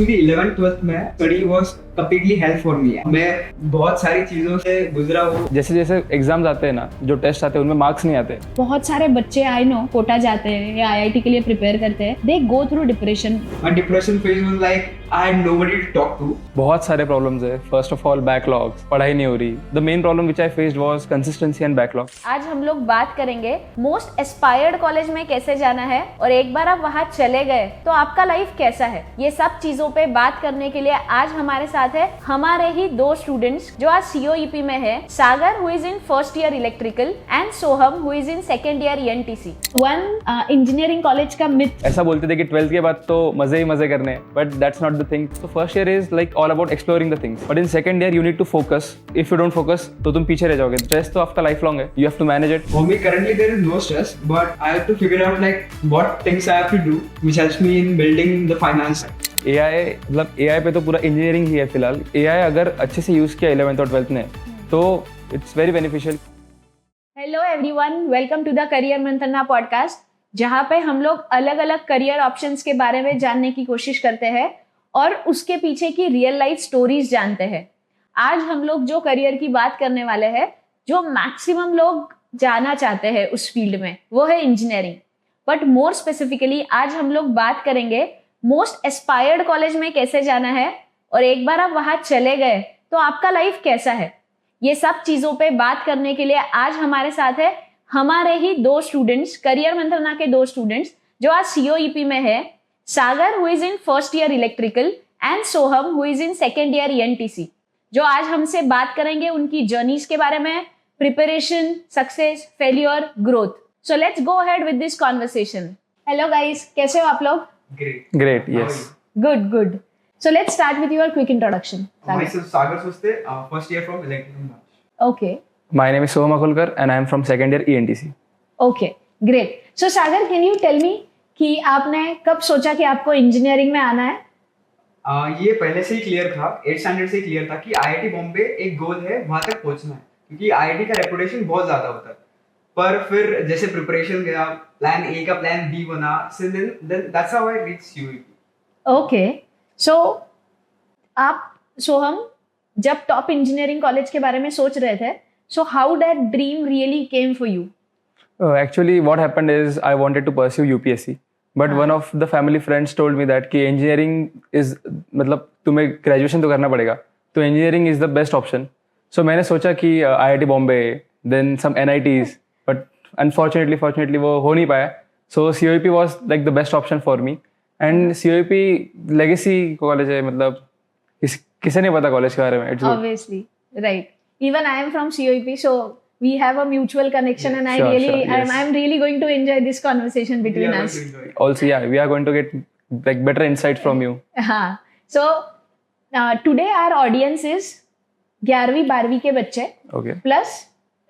Actually 11th 12th में study was completely help for me. मैं बहुत सारी चीज़ों से गुजरा हूँ। जैसे जैसे एग्जाम्स आते हैं ना, जो टेस्ट आते हैं उनमें मार्क्स नहीं आते। बहुत सारे बच्चे आई नो कोटा जाते हैं या आईआईटी के लिए प्रिपेयर करते हैं, they go through depression. My depression phase was like I had nobody to talk to. बहुत सारे प्रॉब्लम्स है। फर्स्ट ऑफ ऑल बैकलॉग्स, पढ़ाई नहीं हो रही। The main problem which I faced was consistency and backlog. आज हम लोग बात करेंगे मोस्ट एस्पायर्ड कॉलेज में कैसे जाना है, और एक बार आप वहाँ चले गए तो आपका लाइफ कैसा है। ये सब चीजों पे बात करने के लिए आज हमारे साथ है हमारे ही दो स्टूडेंट्स जो आज COEP में है, Sagar who is in first year electrical and Soham who is in second year ENTC। One engineering college का मिथ। ऐसा बोलते थे कि 12th के बाद तो मजे ही मजे करने, but that's not the thing. तो first year is like all about exploring the things, but in second year you need to focus. If you don't focus तो तुम पीछे रह जाओगे। स्ट्रेस तो आपका लाइफ लॉन्ग है, you have to manage it. For me currently there is no stress, but I have to figure out like what things I have to do which helps me in building the finance side. AI मतलब AI पे तो पूरा engineering ही है फिलहाल। AI अगर अच्छे से use किया 11th और 12th ने तो it's very beneficial. Hello everyone, welcome to the career Manthana podcast, जहाँ पे हम लोग अलग अलग करियर ऑप्शंस के बारे में जानने की कोशिश करते हैं और उसके पीछे की रियल लाइफ स्टोरीज जानते हैं। आज हम लोग जो करियर की बात करने वाले हैं, जो मैक्सिमम लोग जाना चाहते हैं उस फील्ड में, वो है इंजीनियरिंग। बट मोर स्पेसिफिकली आज हम लोग बात करेंगे मोस्ट एस्पायर्ड कॉलेज में कैसे जाना है, और एक बार आप वहां चले गए तो आपका लाइफ कैसा है। ये सब चीजों पे बात करने के लिए आज हमारे साथ है हमारे ही दो स्टूडेंट्स, करियर मंथना के दो स्टूडेंट्स जो आज COEP में है, Sagar who is in first year electrical and Soham who is in second year ENTC, जो आज हमसे बात करेंगे उनकी जर्नीज के बारे में, preparation, success, failure, growth. So let's go ahead with this conversation. Hello guys, कैसे हो आप लोग? Great, yes, good. So let's start with your quick introduction. Myself Sagar Suste, first year from electrical branch. Okay my name is Soham Akulkar and I am from second year ENTC। Okay, great. So Sagar, can you tell me कि आपने कब सोचा कि आपको engineering में आना है? ये पहले से ही क्लियर था, 8th स्टैंडर्ड से ही क्लियर था कि IIT बॉम्बे एक गोल है, वहां तक पहुंचना है, क्योंकि IIT का रेपुटेशन बहुत ज्यादा होता है। पर फिर जैसे प्रिपरेशन गया, प्लान A का प्लान B बना, so then that's how I reached COEP. Okay, so आप सोहम जब टॉप इंजीनियरिंग कॉलेज के बारे में सोच रहे थे, so how that dream really came for you? Actually, what happened is I wanted to pursue UPSC, but one of the family friends told me that कि engineering is मतलब तुम्हें graduation तो करना पड़ेगा, तो engineering is the best option. So मैंने सोचा कि IIT Bombay, then some NITs, but unfortunately वो हो नहीं पाया. So COEP was like the best option for me. And COEP legacy college है, मतलब किसे नहीं पता कॉलेज के बारे में? Obviously, right. Even I am from COEP, so we have a mutual connection, and I'm really going to enjoy this conversation between us. Also, yeah, we are going to get like better insight from you. हाँ, so today our audience is 11वीं 12वीं के बच्चे Okay. Plus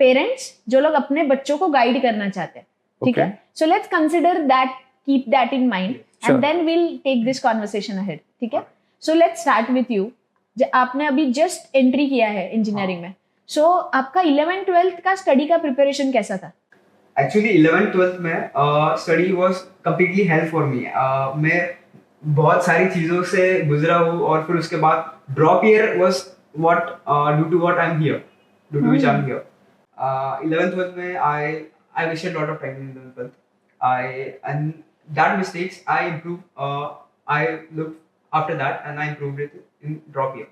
parents जो लोग अपने बच्चों को गाइड करना चाहते हैं, ठीक है? So let's consider that, keep that in mind, and then will take this conversation ahead, ठीक है? So let's start with you. आपने अभी जस्ट एंट्री किया है इंजीनियरिंग में, सो आपका 11th 12th का स्टडी का प्रिपरेशन कैसा था? एक्चुअली 11th 12th में study was completely help for me. मैं बहुत सारी चीज़ों से गुजरा हूँ, और फिर उसके बाद drop year was what due to what I am here, due to which I am here. 11th 12th में I wasted a lot of time in 11th 12th. And that mistakes I improved. I looked after that and I improved it in drop year.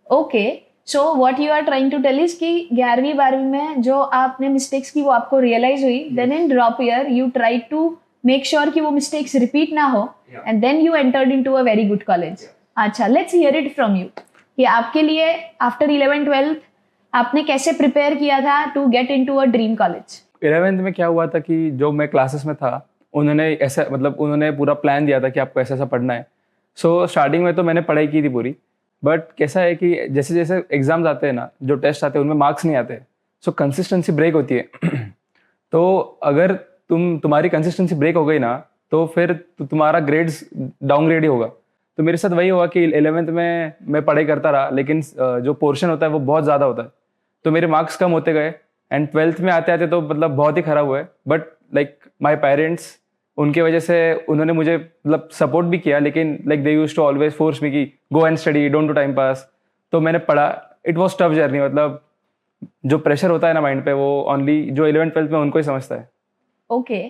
Okay, so what you are trying to tell is कि 11वीं 12वीं में जो आपने mistakes की वो आपको realise हुई, then in drop year you try to make sure कि वो मिस्टेक्स रिपीट ना हो, and then you entered into a very good college. अच्छा, let's hear it from you कि आपके लिए आफ्टर 11th 12th आपने कैसे प्रिपेयर किया था to get into a dream college? 11th में क्या हुआ था कि जो मैं क्लासेस में था, उन्होंने पूरा प्लान दिया था कि आपको ऐसा ऐसा पढ़ना है। सो स्टार्टिंग में तो मैंने पढ़ाई की थी पूरी, बट कैसा है कि जैसे जैसे एग्जाम्स आते हैं ना, जो टेस्ट आते हैं उनमें मार्क्स नहीं आते, सो कंसिस्टेंसी ब्रेक होती है। तो अगर तुम्हारी कंसिस्टेंसी ब्रेक हो गई ना, तो फिर तुम्हारा ग्रेड्स डाउनग्रेड ही होगा। तो मेरे साथ वही हुआ कि 11th में मैं पढ़ाई करता रहा, लेकिन जो पोर्शन होता है वो बहुत ज़्यादा होता है, तो मेरे मार्क्स कम होते गए, एंड 12th में आते आते तो मतलब बहुत ही खराब हुआ है। बट लाइक माई पेरेंट्स, उनके वजह से उन्होंने मुझे मतलब सपोर्ट भी किया, लेकिन like they used to always force me कि go and study, don't do time pass. तो मैंने पढ़ा, इट वाज टफ जर्नी। मतलब जो प्रेशर होता है ना माइंड पे, वो ओनली जो 11th-12th में उनको ही समझता है। Okay,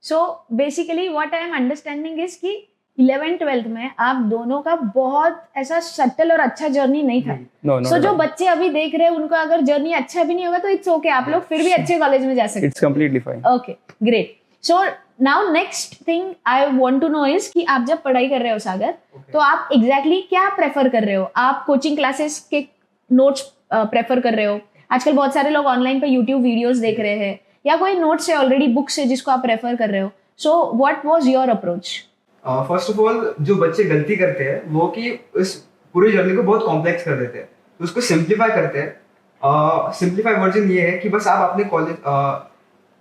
so basically what I am understanding is कि 11th-12th में आप दोनों का बहुत ऐसा सटल और अच्छा जर्नी नहीं था। नो नो, सो जो बच्चे अभी देख रहे हैं उनको अगर जर्नी अच्छा भी नहीं होगा तो इट्स ओके, आप लोग फिर भी अच्छे कॉलेज में जा सकते इट्स कंप्लीटली फाइन। हैं। Okay, great. So now next thing I want to know is कि आप जब पढ़ाई कर रहे हो सागर, तो आप एग्जैक्टली क्या प्रेफर कर रहे हो? आप कोचिंग क्लासेस के नोट्स प्रेफर कर रहे हो? आजकल बहुत सारे लोग ऑनलाइन पे यूट्यूब वीडियोस देख रहे हैं, या कोई नोट्स है ऑलरेडी, बुक्स है जिसको आप प्रेफर कर रहे हो? So what was your approach? First of all जो बच्चे गलती करते हैं वो कि इस पूरी जर्नी को बहुत कॉम्प्लेक्स कर देते हैं, तो उसको सिंप्लीफाई करते हैं। सिंप्लीफाई वर्जन ये है कि बस आप अपने कॉलेज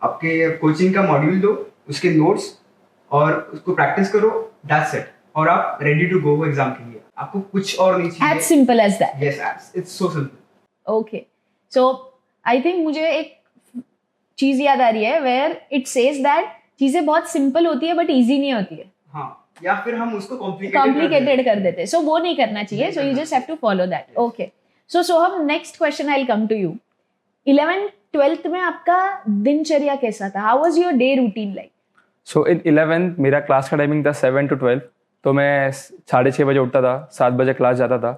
आपके कोचिंग का मॉड्यूल दो, उसके नोट्स और उसको प्रैक्टिस करो, दैट्स इट, और आप रेडी टू गो एग्जाम के लिए। आपको कुछ और नहीं चाहिए। As simple as that. Yes, it's so simple. Okay, so I think मुझे एक चीज याद आ रही है वेयर इट सेज दैट चीजें बहुत सिंपल होती है बट इजी नहीं होती है। हाँ, या फिर हम उसको कॉम्प्लिकेटेड कर देते हैं। सो वो नहीं करना चाहिए। So you just have to follow that. Okay, so Soham, next question I will come to you. 11th-12th में आपका दिनचर्या कैसा था? How was your day routine like? So in 11th मेरा क्लास का टाइमिंग था 7 to 12, तो मैं 6:30 बजे उठता था, 7 बजे क्लास जाता था,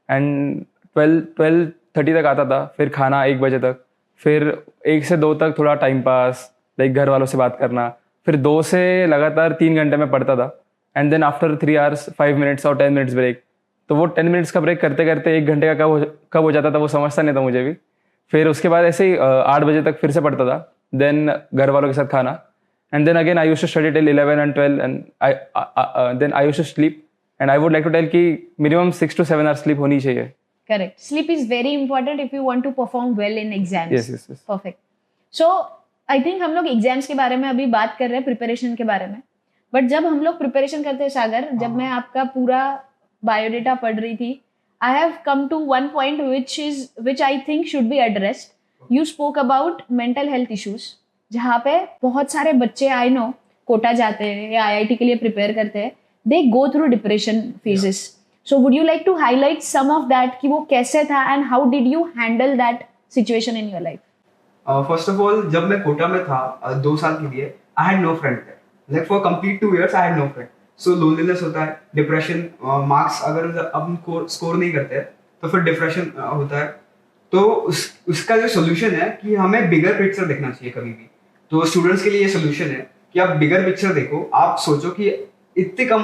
एंड 12:30 तक आता था। फिर खाना 1 बजे तक, फिर 1 से 2 तक थोड़ा टाइम पास, लाइक घर वालों से बात करना, फिर 2 से लगातार 3 घंटे में पढ़ता था, and then after 3 hours 5 minutes और 10 minutes ब्रेक। तो वो 10 minutes का ब्रेक करते करते 1 घंटे का कब हो जाता था वो समझता नहीं था मुझे भी। फिर उसके बाद ऐसे ही 8 बजे तक फिर से पढ़ता था, देन घर वालों के साथ खाना, and then again I used to study till 11 and 12, and then I used to sleep, and I would like to tell कि मिनिमम 6 to 7 hours स्लीप होनी चाहिए। Correct, sleep is very important if you want to perform well in exams. Yes. Perfect. So I think हम लोग exams के बारे में अभी बात कर रहे हैं, प्रिपरेशन के बारे में, बट जब हम लोग प्रिपरेशन करते हैं सागर, जब मैं आपका पूरा बायोडेटा पढ़ रही थी, I have come to one point which I think should be addressed. You spoke about mental health issues, जहाँ पे बहुत सारे बच्चे आई नो कोटा जाते हैं या IIT के लिए प्रिपेयर करते हैं, they go through depression phases. So would you like to highlight some of that कि वो कैसे था and how did you handle that situation in your life? First of all, जब मैं कोटा में था 2 साल के लिए, I had no friend there, like for complete 2 years I had no friend. So loneliness होता है, डिप्रेशन, मार्क्स अगर हम स्कोर नहीं करते तो फिर डिप्रेशन होता है। तो उसका जो सोल्यूशन है कि हमें बिगर पिक्चर देखना चाहिए कभी भी। तो स्टूडेंट्स के लिए ये सोल्यूशन है कि आप बिगर पिक्चर देखो। आप सोचो कि इतने कम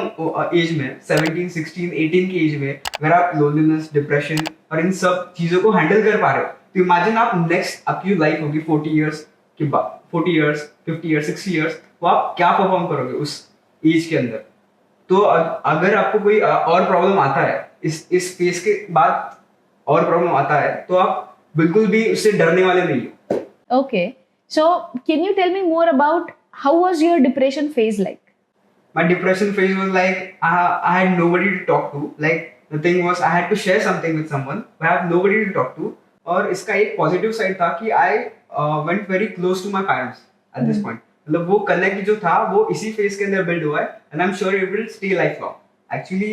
एज में, 17, 16, 18 की एज में, अगर आप लोनलीनेस, डिप्रेशन और इन सब चीज़ों को हैंडल कर पा रहे हो, तो इमेजिन आप नेक्स्ट आपकी लाइफ होगी 40 years के बाद, 40 years, 50 years, 60 years, तो आप क्या परफॉर्म करोगे उस एज के अंदर। तो अगर आपको कोई और प्रॉब्लम आता है इस फेज के बाद, और प्रॉब्लम आता है, तो आप बिल्कुल भी उससे डरने वाले नहीं हो। Okay, so can you tell me more about how was your depression phase like? My depression phase was like I had nobody to talk to. Like the thing was I had to share something with someone, but I have nobody to talk to. और इसका एक positive side था कि I went very close to my parents at this point. मतलब वो connect जो था वो इसी फेज के अंदर बिल्ड हुआ है, and I'm sure it will stay lifelong. Actually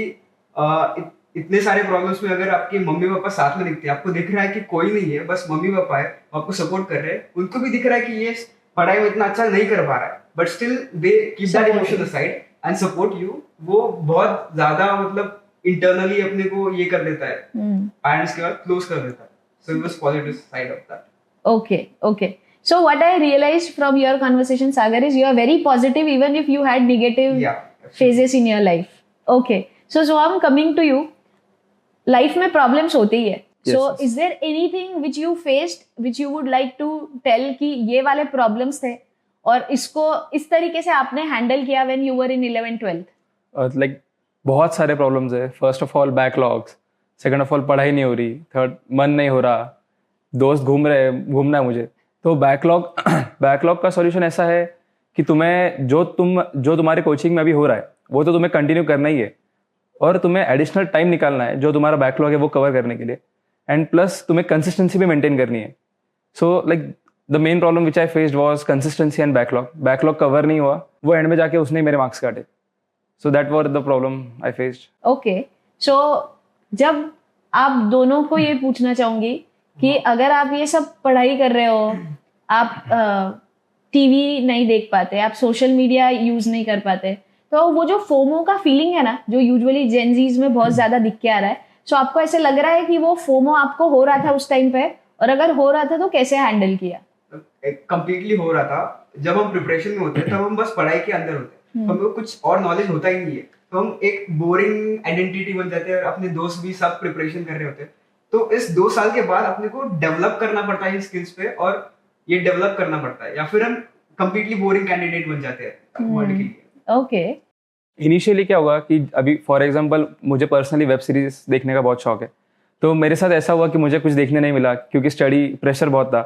इतने सारे प्रॉब्लम्स में अगर आपके मम्मी पापा साथ में दिखते हैं, आपको दिख रहा है कि कोई नहीं है, बस मम्मी पापा है, आपको सपोर्ट कर रहे हैं, उनको भी दिख रहा है कि ये पढ़ाई में इतना अच्छा नहीं कर पा रहा है, but still they keep that emotion aside and support you. वो बहुत ज्यादा मतलब इंटरनली अपने को ये कर देता है, पेरेंट्स के बाद क्लोज कर देता है। So it was positive side of that. Okay. So what I realized from your conversation, Sagar, is you are very positive even if you had negative phases in your life. Okay. So I'm coming to you. Life में problems होते ही है. So is there anything which you faced which you would like to tell कि ये वाले problems थे और इसको इस तरीके से आपने handle किया when you were in 11th-12th? Like बहुत सारे प्रॉब्लम्स है। First of all backlogs, second of all पढ़ाई नहीं हो रही, थर्ड मन नहीं हो रहा, दोस्त घूमना है मुझे। तो बैकलॉग का सॉल्यूशन ऐसा है कि तुम्हें जो तुम्हारे कोचिंग में अभी हो रहा है वो तो तुम्हें कंटिन्यू करना ही है, और तुम्हें एडिशनल टाइम निकालना है जो तुम्हारा बैकलॉग है वो कवर करने के लिए, एंड प्लस तुम्हें कंसिस्टेंसी भी मेंटेन करनी है। सो like the main problem which I faced was consistency and backlog cover नहीं हुआ, वो एंड में जाके उसने मेरे मार्क्स काटे, so that were the problem I faced. Okay, so जब आप दोनों को ये पूछना चाहूंगी कि अगर आप ये सब पढ़ाई कर रहे हो, आप टीवी नहीं देख पाते, आप सोशल मीडिया यूज नहीं कर पाते, तो वो जो फोमो का फीलिंग है ना, जो यूजुअली जेनजीज में बहुत ज्यादा दिख के आ रहा है, सो आपको ऐसे लग रहा है कि वो फोमो आपको हो रहा था उस टाइम पे, और अगर हो रहा था तो कैसे हैंडल किया? कंप्लीटली हो रहा था। जब हम प्रिपरेशन में होते हैं तब हम बस पढ़ाई के अंदर होते हैं, हमें कुछ और नॉलेज होता ही नहीं है, तो हम एक बोरिंग आइडेंटिटी बन जाते हैं और अपने दोस्त भी सब प्रिपरेशन कर रहे होते हैं। तो इस 2 साल के बाद अपने को डेवलप करना पड़ता है स्किल्स पे, और ये डेवलप करना पड़ता है, या फिर हम कंप्लीटली बोरिंग कैंडिडेट बन जाते हैं वर्ल्ड के लिए। ओके, इनिशियली क्या होगा कि अभी फॉर एग्जांपल मुझे पर्सनली वेब सीरीज देखने का बहुत शौक है, तो मेरे साथ ऐसा हुआ कि मुझे कुछ देखने नहीं मिला क्योंकि स्टडी प्रेशर बहुत था।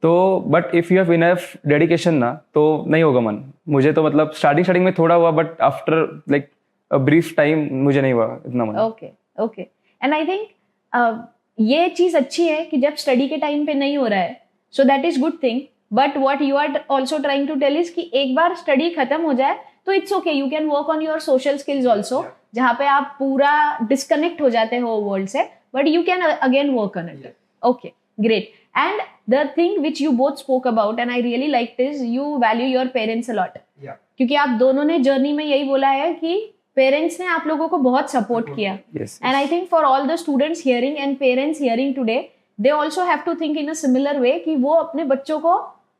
तो but if you have enough dedication ना, तो नहीं होगा मन। मुझे तो मतलब स्टार्टिंग में थोड़ा हुआ, but after like a brief time मुझे नहीं हुआ इतना मन। Okay okay, and I think ये चीज अच्छी है कि जब स्टडी के टाइम पे नहीं हो रहा है, so that is good thing, but what you are also trying to tell is कि एक बार स्टडी खत्म हो जाए तो it's okay, you can work on your social skills also, जहाँ पे आप पूरा डिस्कनेक्ट हो जाते हो वर्ल्ड से, but you can again work on it. Okay, great. And the thing which you both spoke about and I really like is you value your parents a lot, क्योंकि आप दोनों ने जर्नी में यही बोला है कि पेरेंट्स ने आप लोगों को बहुत सपोर्ट किया, and I think for all the students hearing and parents hearing today, they also have to think in a similar way कि वो अपने बच्चों को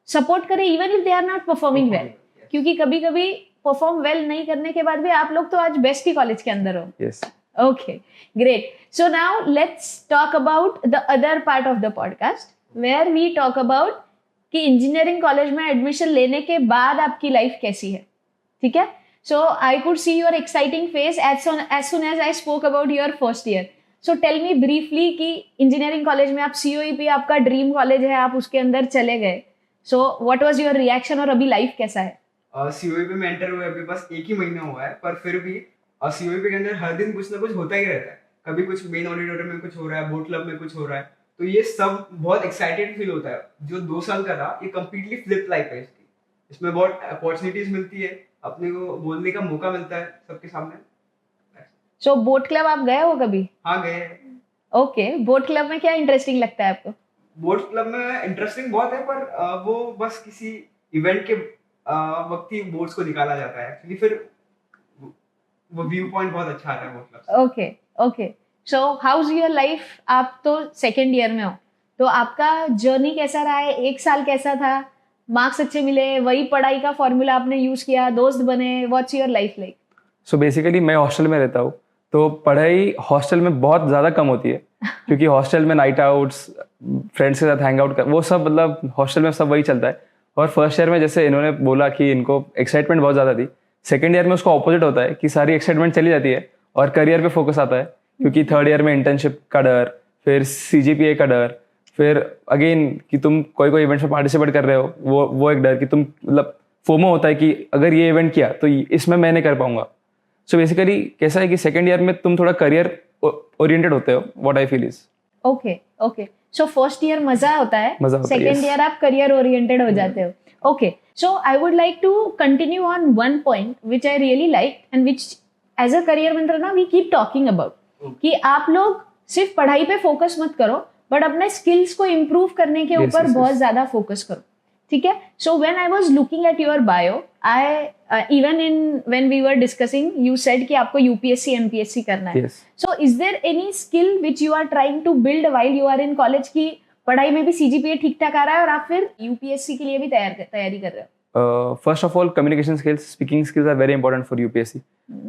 सपोर्ट करें even if they are not performing well, क्योंकि कभी कभी परफॉर्म वेल नहीं करने के बाद भी आप लोग तो आज बेस्ट ही कॉलेज के अंदर हो। Yes. Okay, great. So now let's talk about the other part of the podcast where we talk about कि इंजीनियरिंग कॉलेज में एडमिशन लेने के बाद आपकी लाइफ कैसी है, ठीक है? So I could see your exciting face as soon as I spoke about your first year. So tell me briefly कि इंजीनियरिंग कॉलेज में आप COEP आपका ड्रीम कॉलेज है, आप उसके अंदर चले गए, so what was your reaction और अभी लाइफ कैसा है? COEP में एंटर हुए अभी बस 1 ही महीना हुआ है, पर फिर भी COEP के अंदर हर दिन कुछ ना कुछ होता ही रहता है। कभी कुछ मेन ऑडिटोरियम में कुछ हो रहा है, बोट क्लब में कुछ हो रहा है, तो ये सब बहुत एक्साइटेड फील होता है। जो 2 साल का था ये कम्प्लीटली फ्लिप लाइफ है इसकी, इसमें बहुत अपॉर्चुनिटीज मिलती है, अपने को बोलने का मौका मिलता है सबके सामने। सो बोट क्लब आप गए हो कभी? हाँ, गए। ओके, बोट क्लब में क्या इंटरेस्टिंग लगता है आपको? बोट क्लब में इंटरेस्टिंग बहुत है, पर वो बस किसी इवेंट के वक्त ही बोट्स को निकाला जाता है एक्चुअली, फिर वो व्यू पॉइंट बहुत अच्छा आता है बोट क्लब से। Okay okay, so how is your life? आप तो सेकेंड ईयर में हो, तो आपका जर्नी कैसा रहा है? 1 साल कैसा था? मार्क्स अच्छे मिले, वही पढ़ाई का फॉर्मूला आपने यूज किया, दोस्त बने, what's your life like? So basically मैं हॉस्टल में रहता हूँ, तो पढ़ाई हॉस्टल में बहुत ज़्यादा कम होती है क्योंकि हॉस्टल में नाइट आउट्स, फ्रेंड्स के साथ हैंग आउट वो सब, मतलब हॉस्टल में सब वही चलता है। और फर्स्ट ईयर में जैसे इन्होंने बोला कि इनको एक्साइटमेंट बहुत ज़्यादा थी, सेकेंड ईयर में उसको ऑपोजिट होता है कि सारी एक्साइटमेंट चली जाती है और करियर पे फोकस आता है, क्योंकि थर्ड ईयर में इंटर्नशिप का डर, फिर CGPA का डर, फिर अगेन कि तुम कोई इवेंट में पार्टिसिपेट कर रहे हो, वो एक डर कि तुम मतलब फोमो होता है कि अगर ये इवेंट किया तो इसमें मैं नहीं कर पाऊंगा। सो बेसिकली कैसा है कि सेकेंड ईयर में तुम थोड़ा करियर ओरिएंटेड होते हो, what I feel is. Okay okay, so first year मजा होता है, मजा सेकेंड ईयर आप करियर ओरिएंटेड हो जाते हो। Okay, so I would like to continue on one point which I really like and which as a career mentor ना we keep talking about, कि आप लोग सिर्फ पढ़ाई पे फोकस मत करो, बट अपने स्किल्स को इम्प्रूव करने के ऊपर बहुत ज्यादा फोकस करो, ठीक है? So when I was looking at your bio, I even in when we were discussing you said कि आपको UPSC MPSC करना है। So is there any skill which you are trying to build while you are in college, की पढ़ाई में भी CGPA ठीक ठाक आ रहा है और आप फिर UPSC के लिए भी तैयारी कर रहे हो? First of all communication skills, speaking skills are very important for UPSC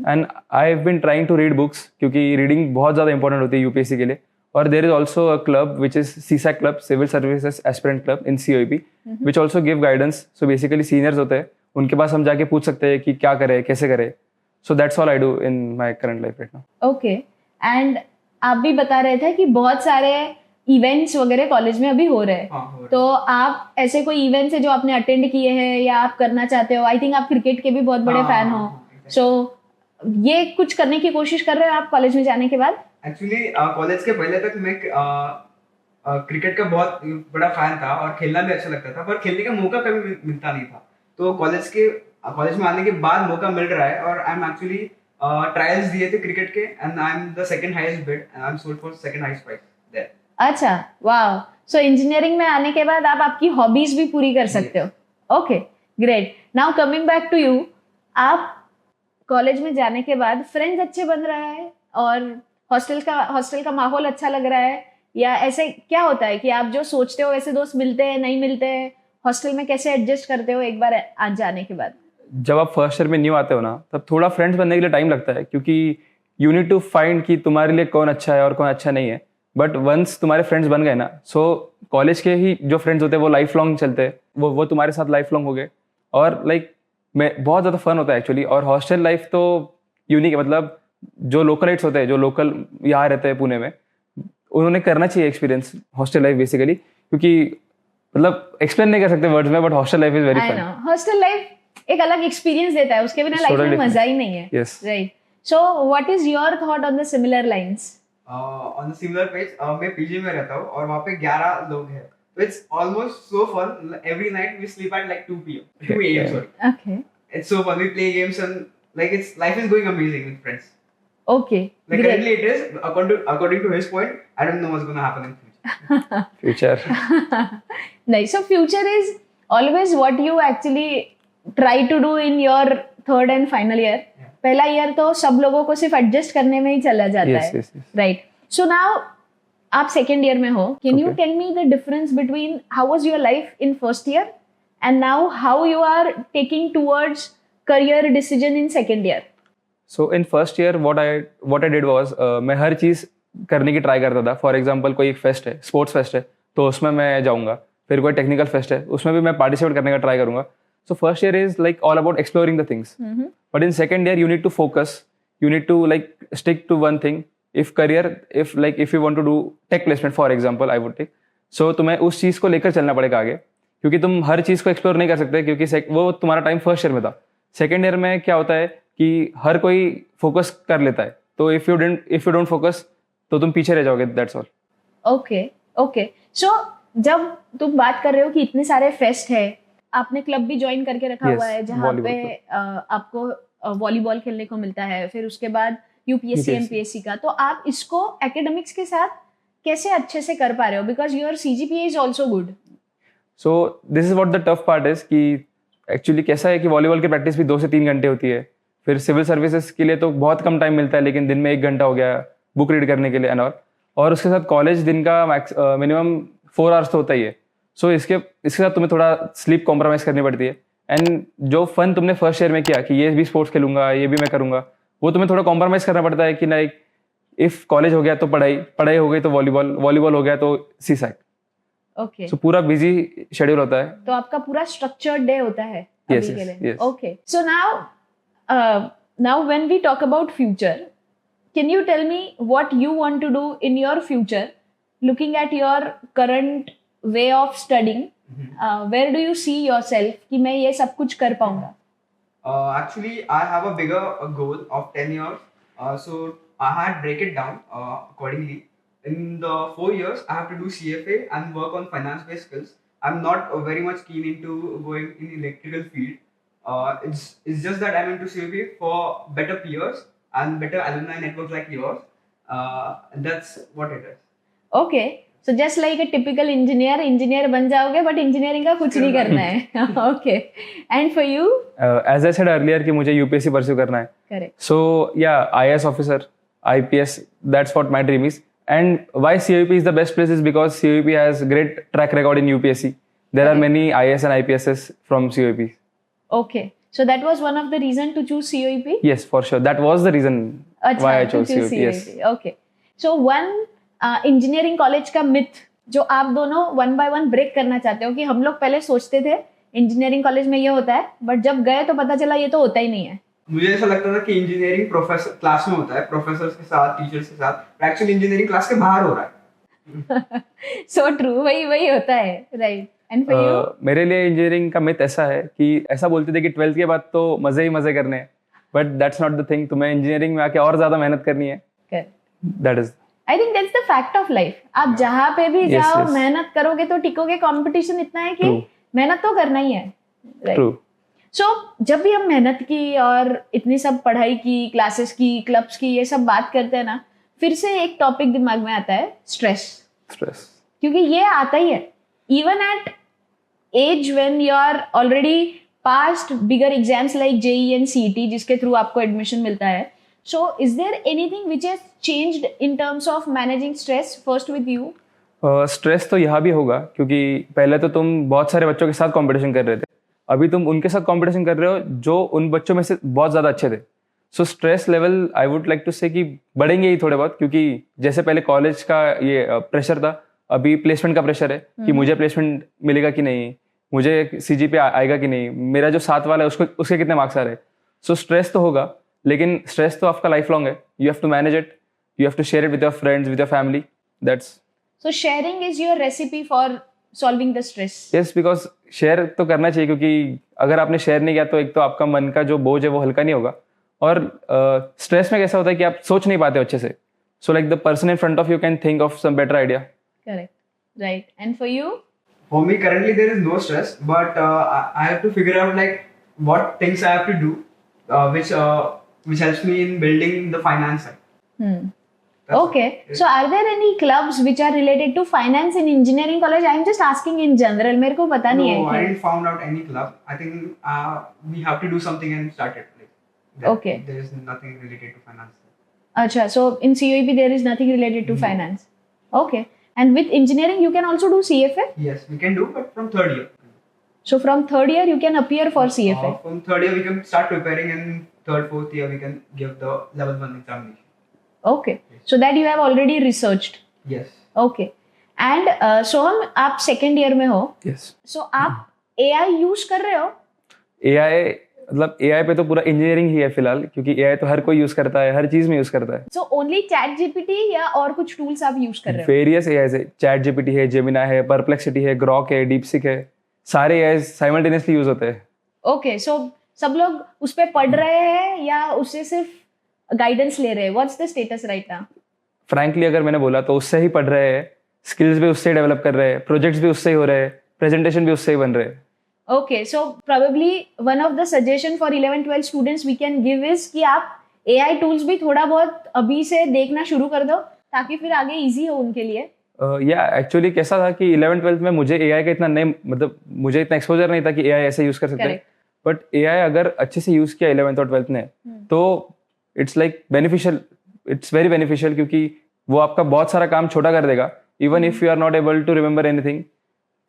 and I have been trying to read books, क्योंकि रीडिंग बहुत ज़्यादा इंपॉर्टेंट होती है UPSC के लिए। और there is also a club which is CSAC club, civil services aspirant club in COEP, which also give guidance. So basically seniors होते हैं, उनके पास हम जाके पूछ सकते हैं कि क्या करें, कैसे करें। So that's all I do in my current life right now. Okay, and आप भी बता रहे थे कि बहुत सारे इवेंट्स वगैरह कॉलेज में अभी हो रहे हैं। हाँ, तो आप ऐसे कोई इवेंट्स है जो आपने अटेंड किए हैं या आप करना चाहते हो? आई थिंक आप क्रिकेट के भी बहुत बड़े फैन हो, सो ये कुछ करने की कोशिश कर रहे हो आप कॉलेज में जाने के बाद? एक्चुअली कॉलेज के पहले तक मैं क्रिकेट का बहुत बड़ा फैन था और खेलना भी अच्छा लगता था, पर खेलने का मौका कभी मिलता नहीं था। तो कॉलेज में आने के बाद मौका मिल रहा है और आई एम एक्चुअली ट्रायल्स दिए थे क्रिकेट के and I am the second highest bid and I am sold for second highest price there. अच्छा, वाह। सो इंजीनियरिंग में आने के बाद आप आपकी हॉबीज भी पूरी कर सकते हो। Okay, great. Now coming back to you, आप कॉलेज में जाने के बाद फ्रेंड्स अच्छे बन रहा है और हॉस्टल का माहौल अच्छा लग रहा है, या ऐसे क्या होता है कि आप जो सोचते हो वैसे दोस्त मिलते हैं, नहीं मिलते हैं? हॉस्टल में कैसे एडजस्ट करते हो एक बार आज जाने के बाद? जब आप फर्स्ट ईयर में न्यू आते हो ना, तब थोड़ा फ्रेंड्स बनने के लिए टाइम लगता है, क्योंकि यू नीड टू फाइंड कि तुम्हारे लिए कौन अच्छा है और कौन अच्छा नहीं है। बट वंस तुम्हारे फ्रेंड्स बन गए ना, सो कॉलेज के ही जो फ्रेंड्स होते हैं वो लाइफ लॉन्ग चलते हैं, वो तुम्हारे साथ लाइफ लॉन्ग हो गए। और लाइक मैं बहुत ज़्यादा फन होता है एक्चुअली। और हॉस्टल लाइफ तो यूनिक है, मतलब जो लोकलाइट्स होते हैं, जो लोकल यहाँ रहते हैं पुणे में, उन्होंने करना चाहिए एक्सपीरियंस हॉस्टल लाइफ बेसिकली, क्योंकि मतलब एक्सप्लेन नहीं कर सकते वर्ड्स में, but hostel life is very fun. Hostel life एक अलग एक्सपीरियंस देता है, उसके बिना लाइफ में मजा ही नहीं है। Yes, right. So what is your thought on the similar lines? On the similar page, मैं पीजी में रहता हूँ और वहाँ पे 11 लोग हैं, तो it's almost so fun. Every night we sleep at like 2 AM sorry. Okay. It's so fun. We play games and like life is going amazing with friends. Okay. Like Great. currently it is, according to his point, I don't know what's going to happen in future. Future. Nice. So future is always what you actually try to do in your third and final year. Yeah. पहला year तो सब लोगों को सिर्फ adjust करने में ही चला जाता Yes, है। yes, yes. Right. So now आप सेकेंड ईयर में हो, can you Okay. Tell me the difference between how was your life in first year and now how you are taking towards career decision in second year? So in first year what I did was, मैं हर चीज़ करने की try करता था। For example कोई एक fest है, sports fest है, तो उसमें मैं जाऊँगा। फिर कोई टेक्निकल फेस्ट है, उसमें भी मैं पार्टिसिपेट करने का ट्राई करूँगा। So first year is like all about exploring the things, but in second year you need to focus, you need to like stick to one thing. If you want to do tech placement for example, I would take, so तुम्हें उस चीज़ को लेकर चलना पड़ेगा आगे, क्योंकि तुम हर चीज़ को एक्सप्लोर नहीं कर सकते, क्योंकि वो तुम्हारा टाइम फर्स्ट ईयर में था। सेकेंड ईयर में क्या होता है कि हर कोई फोकस कर लेता है, तो इफ यू डोंट फोकस तो तुम पीछे रह जाओगे, दैट्स ऑल। ओके। सो जब तुम बात कर रहे हो कि इतने सारे फेस्ट है, आपने क्लब भी ज्वाइन करके रखा Yes, हुआ है जहाँ volleyball पे आपको वॉलीबॉल खेलने को मिलता है, फिर उसके बाद यूपीएससी UPSC. एमपीएससी का, तो आप इसको एकेडमिक्स के साथ कैसे अच्छे से कर पा रहे हो? Because your CGPA is also good. So this is what the tough part is कि एक्चुअली कैसा है कि वॉलीबॉल की प्रैक्टिस भी 2 से 3 घंटे होती है। फिर सिविल सर्विसेज के लिए तो बहुत कम टाइम मिलता है, लेकिन दिन में 1 घंटा हो गया बुक रीड करने के लिए एंड और उसके साथ कॉलेज दिन का मिनिमम 4 आवर्स तो होता ही है। सो इसके साथ तुम्हें थोड़ा स्लीप कॉम्प्रोमाइज़ करनी पड़ती है। एंड जो फन तुमने फर्स्ट ईयर में किया कि ये भी स्पोर्ट्स खेलूंगा, ये भी मैं करूंगा, वो तुम्हें थोड़ा कॉम्प्रोमाइज़ करना पड़ता है कि लाइक इफ कॉलेज हो गया तो पढ़ाई हो गई तो वॉलीबॉल हो गया तो सीसैक। ओके। सो पूरा बिजी शेड्यूल होता है। तो आपका पूरा स्ट्रक्चर्ड डे होता है Yes, अभी के yes, लिए। yes. Okay. So now when we talk about future, can you tell me what you want to do in your future, looking at your current way of studying? Where do you see yourself कि मैं ये सब कुछ कर पाऊंगा? Actually, I have a bigger goal of 10 years. So I had break it down accordingly. In the 4 years, I have to do CFA and work on finance-based skills. I'm not very much keen into going in electrical field. It's just that I'm into CFA for better peers and better alumni networks like yours. That's what it is. Okay. So just like a typical engineer बन जाओगे, but engineering का कुछ नहीं करना है। Okay. And for you? As I said earlier कि मुझे UPSC pursue करना है। Correct. So yeah, IAS officer, IPS, that's what my dream is. And why COEP is the best place is because COEP has great track record in UPSC. There are many IAS and IPSs from COEP. Okay. So that was one of the reason to choose COEP? Yes, for sure. That was the reason why I chose COEP. Yes. Okay. So one engineering college का myth जो आप दोनों one by one break करना चाहते हो, कि हम लोग पहले सोचते थे इंजीनियरिंग कॉलेज में ये होता है, बट जब गए तो पता चला ये तो होता ही नहीं है। मुझे ऐसा लगता था कि इंजीनियरिंग प्रोफेसर क्लास में होता है, प्रोफेसर्स के साथ, टीचर्स के साथ। एक्चुअली इंजीनियरिंग क्लास के बाहर हो रहा है। So true, वही होता है, right? And for you? मेरे लिए इंजीनियरिंग का मिथ ऐसा है कि ऐसा बोलते थे कि 12th के बाद तो मजे ही मजे करने हैं, but that's not the thing. तुम्हें इंजीनियरिंग में आके और ज्यादा मेहनत करनी है। Correct. That is. I think that's the fact of life. आप Yeah. जहाँ पे भी Yes, जाओ yes. मेहनत करोगे तो टिकोगे. कंपटीशन इतना है कि True. मेहनत तो करना ही है. ट्रू. सो जब भी हम मेहनत की और इतनी सब पढ़ाई की, क्लासेस की, क्लब्स की, ये सब बात करते हैं ना, फिर से एक टॉपिक दिमाग में आता है, स्ट्रेस. स्ट्रेस. क्योंकि ये आता ही है. Even at age when you are already passed bigger exams like JEE and CET जिसके थ्रू आपको एडमिशन मिलता है. So is there anything which has changed in terms of managing stress first with you? Stress तो यहाँ भी होगा क्योंकि पहले तो तुम बहुत सारे बच्चों के साथ कंपटीशन कर रहे थे. अभी तुम उनके साथ कंपटीशन कर रहे हो जो उन बच्चों में से बहुत ज़्यादा अच्छे थे. So stress level I would like to say कि बढ़ेंगे ही थोड़े बहुत, क्योंकि जैसे पहले कॉलेज का ये प्रेशर था, अभी प्लेसमेंट का प्रेशर है कि मुझे प्लेसमेंट मिलेगा कि नहीं, मुझे सीजीपीए आएगा कि नहीं, मेरा जो साथ वाला है उसके कितने मार्क्स आ रहे हैं. सो स्ट्रेस तो होगा, लेकिन स्ट्रेस तो आपका लाइफ लॉन्ग है. You have to manage it, you have to share it with your friends, with your family. That's so sharing is your recipe for solving the stress. Yes, because share तो करना चाहिए, क्योंकि अगर आपने share नहीं किया तो एक तो आपका मन का जो बोझ है वो हल्का नहीं होगा. और स्ट्रेस में कैसा होता है कि आप सोच नहीं पाते अच्छे से. So like the person in front of you can think of some better idea. Correct. Right. And for you? For me, currently there is no stress, but I have to figure out like what things I have to do, which helps me in building the finance side. That's Okay. it. So are there any clubs which are related to finance in engineering college? I'm just asking in general. मेरे को पता नहीं No, I है. didn't found out any club. I think we have to do something and start it. Like that. Okay. There is nothing related to finance. अच्छा. So in COEP there is nothing related to finance. Okay. And with engineering you can also do CFA. Yes, we can do, but from third year. So from third year you can appear for CFA. From third year we can start preparing, and third, fourth year we can give the level 1 examination. Okay. So that you have already researched. Yes. Okay. And सोहम आप second year में हो. Yes. So आप AI use कर रहे हो? AI मतलब AI पे तो पूरा इंजीनियरिंग ही है फिलहाल, क्योंकि एआई तो हर कोई यूज करता है, हर चीज में यूज करता है. So only ChatGPT या और कुछ टूल्स आप यूज कर रहे हो? वेरियस एआई है, चैट जीपीटी है, जेमिना है, परप्लेक्सिटी है, ग्रॉक है, डीपसीक है, सारे एआई साइमल्टेनियसली यूज होते हैं. ओके. सो सब लोग उस पे पढ़ रहे हैं या उससे सिर्फ गाइडेंस ले रहे हैं? What's the status right now? Frankly अगर मैंने बोला तो उससे ही पढ़ रहे हैं, स्किल्स भी उससे ही डेवलप कर रहे हैं, प्रोजेक्ट्स भी उससे ही हो रहे हैं, प्रेजेंटेशन भी उससे ही बन रहे हैं. Okay. So probably one of the suggestion for 11-12 students we can give is कि आप एआई टूल्स भी थोड़ा बहुत अभी से देखना शुरू कर दो ताकि फिर आगे इजी हो उनके लिए. या एक्चुअली कैसा था कि 11th-12th में मुझे एआई का इतना नहीं, मतलब मुझे इतना एक्सपोजर नहीं था कि एआई ऐसे यूज कर सकते हैं. Correct. बट एआई अगर अच्छे से यूज किया 11th और 12th ने तो it's like beneficial, it's very beneficial, क्योंकि वो आपका बहुत सारा काम छोटा कर देगा. Even if you are not able to remember anything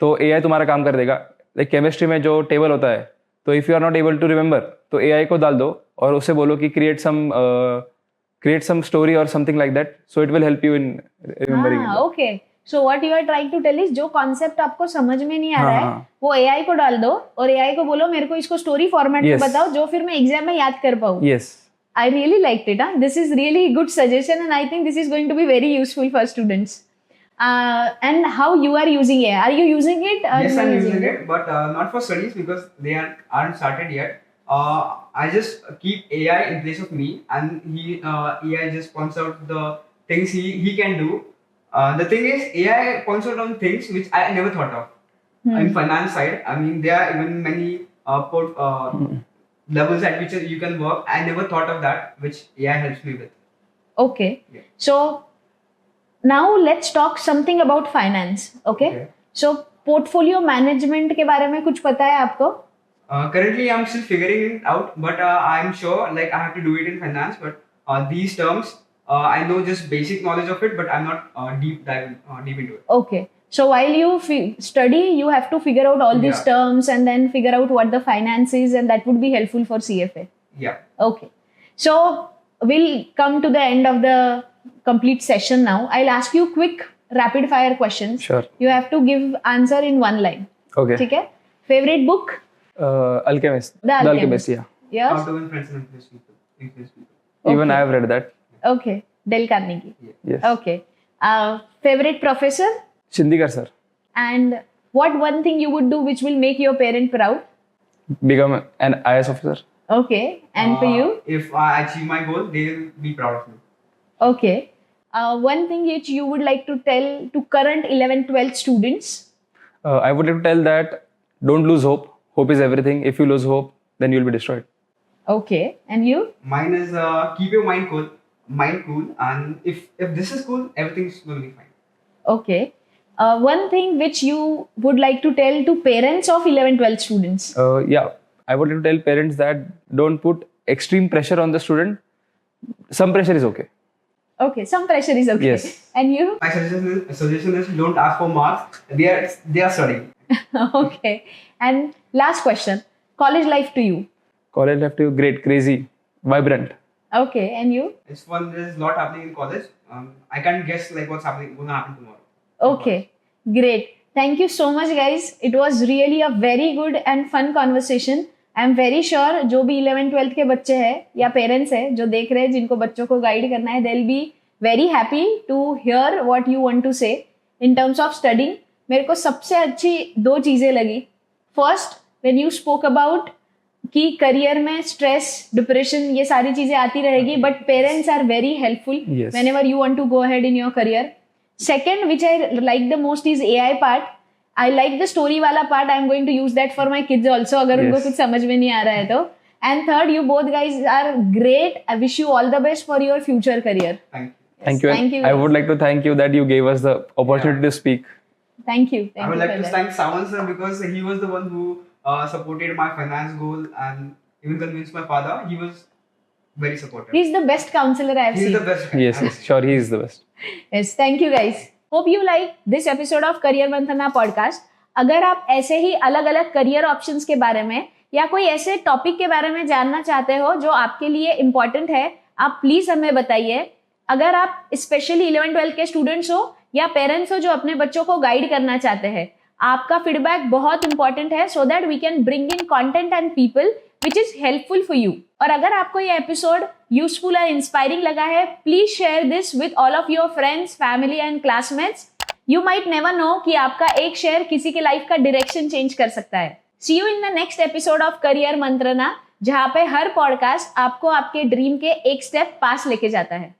तो एआई तुम्हारा काम कर देगा. लाइक केमिस्ट्री में जो टेबल होता है, तो if you are not able to remember तो एआई को डाल दो और उसे बोलो कि क्रिएट सम स्टोरी और something like that, so it will help you in remembering. Okay. So what you are trying to tell is जो कॉन्सेप्ट आपको समझ में नहीं आ रहा है हाँ. वो एआई को डाल दो और एआई को बोलो मेरे को इसको स्टोरी फॉर्मेट में Yes. बताओ जो फिर मैं एग्जाम में याद कर पाऊँ. Yes. I really liked it. This is really good suggestion, and I think this is going to be very useful for students. And how you are using it? Are you using it? Or Yes, you I'm using it, but not for studies because they aren't started yet. I just keep AI in place of me, and AI just points out the things he can do. The thing is, AI points out on things which I never thought of. In finance side, I mean, there are even many levels at which you can work. I never thought of that, which AI helps me with. Okay. Yeah. So now let's talk something about finance. Okay. Okay. So portfolio management के बारे में कुछ पता है आपको? Currently, I'm still figuring it out, but I'm sure like I have to do it in finance. But these terms, I know just basic knowledge of it, but I'm not deep into it. Okay. So while you study, you have to figure out all these Yeah. terms and then figure out what the finance is, and that would be helpful for CFA. Yeah. Okay. So we'll come to the end of the complete session now. I'll ask you quick rapid fire questions. Sure. You have to give answer in one line. Okay. ठीक है? Favorite book? Alchemist. The Alchemist. Yeah. How Yours? to win friends and influence people. Even Okay. I have read that. Okay. Dale Carnegie. Yes. Okay. Favorite professor? Shindikar sir. And what one thing you would do which will make your parent proud? Become an IAS officer. Okay. And for you? If I achieve my goal, they'll be proud of me. Okay. one thing which you would like to tell to current 11th 12th students? I would like to tell that don't lose hope. Hope is everything. If you lose hope, then you'll be destroyed. Okay, and you? Mine is keep your mind cool, and if this is cool, everything's going to be fine. Okay. One thing which you would like to tell to parents of 11th 12th students? Yeah, I would like to tell parents that don't put extreme pressure on the student. Some pressure is okay. Okay, some pressure is okay. Yes. And you? My suggestion is don't ask for marks. They are studying. Okay. And last question, college life to you? College life to you, great, crazy, vibrant. Okay, and you? It's fun. There's a lot happening in college. I can't guess like what's going to happen tomorrow. Okay, great. Thank you so much, guys. It was really a very good and fun conversation. I am very sure जो भी 11th 12th के बच्चे हैं या parents हैं जो देख रहे हैं जिनको बच्चों को गाइड करना है, they will be very happy to hear what you want to say in terms of studying. मेरे को सबसे अच्छी 2 चीज़ें लगी. First, when you spoke about कि करियर में स्ट्रेस, डिप्रेशन, ये सारी चीज़ें आती रहेगी, but parents are very helpful whenever you want to go ahead in your career. Second, which I like the most is AI part. I like the story वाला part. I am going to use that for my kids also अगर उनको कुछ समझ में नहीं आ रहा है तो. And third, you both guys are great. I wish you all the best for your future career. Thank you. Thank you. I would like to thank you that you gave us the opportunity to speak. Thank you. I would like to thank Sawan sir because he was the one who supported my finance goal and even convinced my father. He was very supportive. He's the best counselor I have He's seen. the best. Yes, sure, he is the best. Yes, thank you guys. Hope you like this episode of Career Manthana podcast. अगर आप ऐसे ही अलग अलग career options के बारे में या कोई ऐसे टॉपिक के बारे में जानना चाहते हो जो आपके लिए इम्पोर्टेंट है, आप प्लीज हमें बताइए. अगर आप स्पेशली 11th 12th के स्टूडेंट्स हो या पेरेंट्स हो जो अपने बच्चों को गाइड करना चाहते हैं, आपका फीडबैक बहुत इंपॉर्टेंट है so that we can bring in content and people which is helpful for you. और अगर आपको ये एपिसोड यूजफुल और इंस्पायरिंग लगा है, please share this with all of your friends, family and classmates. You might never know कि आपका एक शेयर किसी के लाइफ का डायरेक्शन चेंज कर सकता है. See you in the next episode of career Mantrana, जहां पे हर पॉडकास्ट आपको आपके ड्रीम के एक स्टेप पास लेके जाता है.